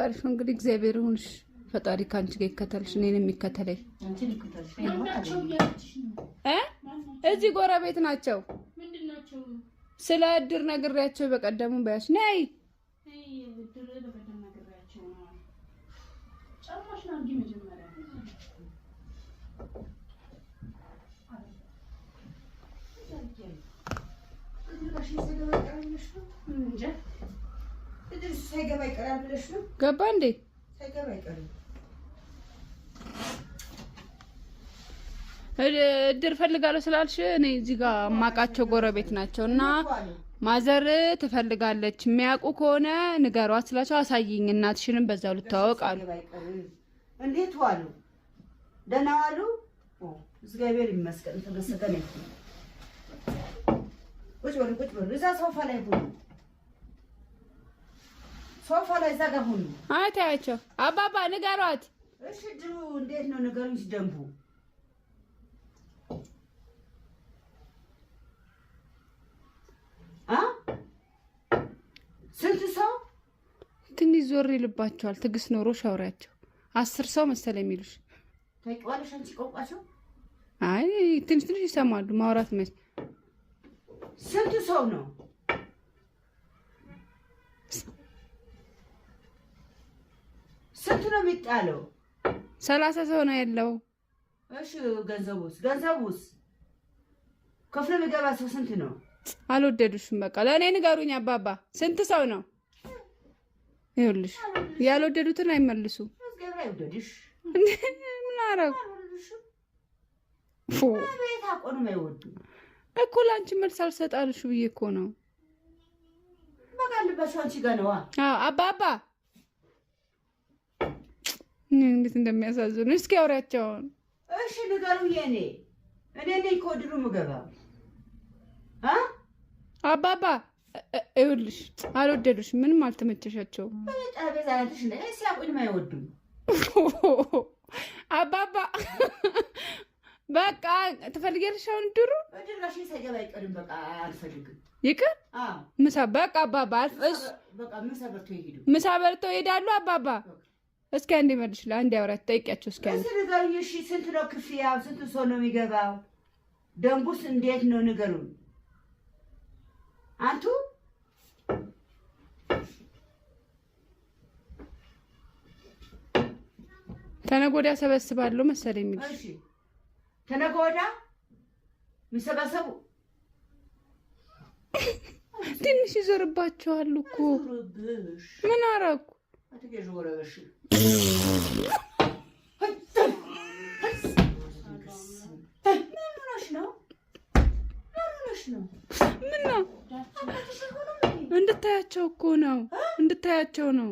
ፈጣሪሽ እንግዲህ እግዚአብሔር ይሁንሽ። ፈጣሪ ካንቺ ጋር ይከተልሽ፣ እኔንም ይከተለኝ። እዚህ ጎረቤት ናቸው። ምንድናቸው? ስለ እድር ነግሬያቸው በቀደሙ ባያሽ ነይ እድር በቀደም ነግሬያቸው ነው። ጫማሽ ነው እንጂ መጀመሪያ ገባ እንዴ? እድር ፈልጋለሁ ስላልሽ እኔ እዚህ ጋር ማቃቸው ጎረቤት ናቸው እና ማዘር ትፈልጋለች። የሚያውቁ ከሆነ ንገሯት ስላቸው አሳይኝ፣ እናትሽንም በዛው ልታወቅ አሉ። እንዴት ዋሉ? ደህና ዋሉ? እግዚአብሔር ይመስገን ተመስገን። ቁጭ በሉ ቁጭ በሉ። እዛ ሶፋ ላይ ሁኑ፣ ሶፋ ላይ እዛ ጋር ሁኑ። አይታያቸው አባባ ንገሯት። እሺ ድሩ እንዴት ነው ንገሩኝ። ደንቡ ስንት ሰው? ትንሽ ዞር ይልባቸዋል። ትግስት ኖሮ ሻውሪያቸው 10 ሰው መሰለኝ የሚሉሽ ታውቂዋለሽ አንቺ ቆንቋቸው? አይ ትንሽ ትንሽ ይሰማሉ ማውራት መች። ስንት ሰው ነው? ስንት ነው የሚጣለው? 30 ሰው ነው ያለው። እሺ ገንዘቡስ ከፍለ የሚገባ ሰው ስንት ነው? አልወደዱሽም። በቃ ለእኔ ንገሩኝ አባባ ስንት ሰው ነው? ይኸውልሽ ያልወደዱትን አይመልሱ። ምን አደረጉ እኮ ለአንቺ መልስ አልሰጣልሽ ብዬ እኮ ነው። አባባ እንዴት እንደሚያሳዝኑ እስኪ አውሪያቸውን። እሺ ንገሩኝ። እኔ ነኝ እኮ ድሩ ምገባ አባባ ይኸውልሽ አልወደዱሽ፣ ምንም አልተመቸሻቸውም። አባባ በቃ ትፈልጊያለሽ? አሁን ድሩ ይቅር ምሳ በቃ አባባ ምሳ በልተው ይሄዳሉ። አባባ እስኪ አንዴ መልሽልኝ፣ አንዴ አውራት ጠይቂያቸው እስኪ አንዴ። ስንት ነው ክፍያው? ስንት ሰው ነው የሚገባው? ደንቡስ እንዴት ነው ንገሩን። አንቱ ተነገ ወዲያ ሰበስባለሁ መሰለኝ የሚልሽ። እሺ ተነገ ወዲያ የሚሰበሰቡ ትንሽ ይዞርባቸዋል እኮ። ምን አደረኩ? ምን ነው? እንድታያቸው እኮ ነው፣ እንድታያቸው ነው።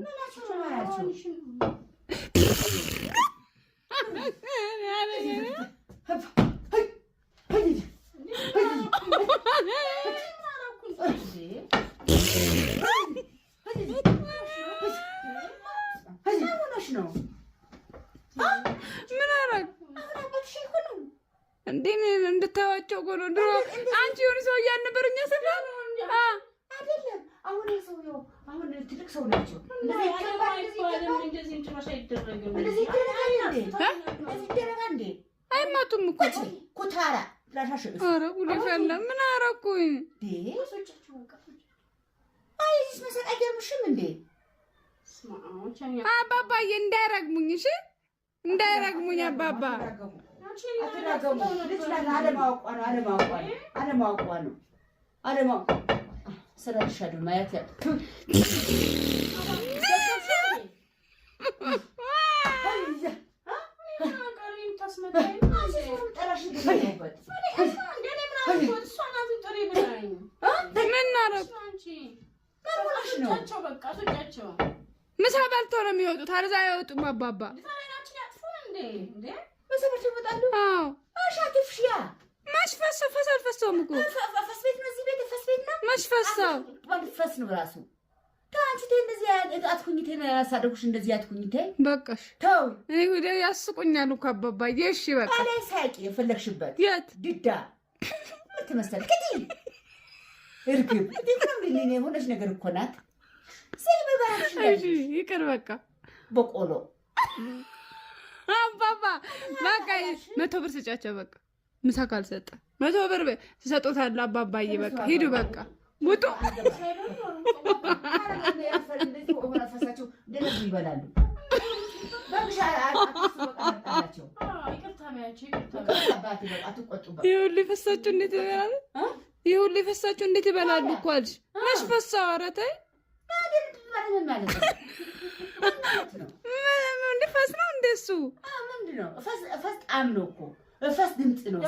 ምን አደረግ እንዴ? እንድታያቸው እኮ ነው። ድሮ አንቺ የሆነ ሰው እያልነበር እኛ ሰፈር አይደለም። አሁን ሰውየው አሁን ትልቅ ሰው ናቸው። አይማቱም እኮ ኩታራ ላሻሽ። ኧረ ጉድ ፈላ። ምን አደረኩኝ? አይስ መሰል አይገርምሽም እንዴ? አባባዬ እንዳይረግሙኝ፣ እሺ እንዳይረግሙኝ አባባ። አለማወቋ ነው። ስለሻዱ ማየት ያ ምሳ በልተው ነው የሚወጡት። አርዛ አይወጡም አባባ። ፈሰውም እኮ መሽፈሰው ፈስ ነው ራሱ። ታንቺ እንደዚህ አትኩኝ ያሳደጉሽ እንደዚህ አትኩኝ በቃሽ። ተው እኔ ወደ ያስቁኛል እኮ አባባዬ። እሺ በቃ አላይ ሳቂ የፈለግሽበት የት ድዳ ምትመስል ከቲ እርግብ ዲክም ሊኔ ሆነሽ ነገር እኮ ናት። ይቅር በቃ በቆሎ አባባ በቃ 100 ብር ስጫቸው። በቃ ምሳ ካልሰጠ 100 ብር ትሰጡታለህ። አባባዬ በቃ ሂዱ፣ በቃ ውጡ። ይበላሉ። ይኸውልህ የፈሳችሁ እንዴት ይበላሉ? ይኸውልህ የፈሳችሁ እንዴት ይበላሉ እኮ አልሽ። መች ፈሳው? ኧረ ተይ። ፈስ ነው እንደሱ ምንድን ነው? ፈስ ጣም ነው እኮ ፈስ ድምፅ ነው።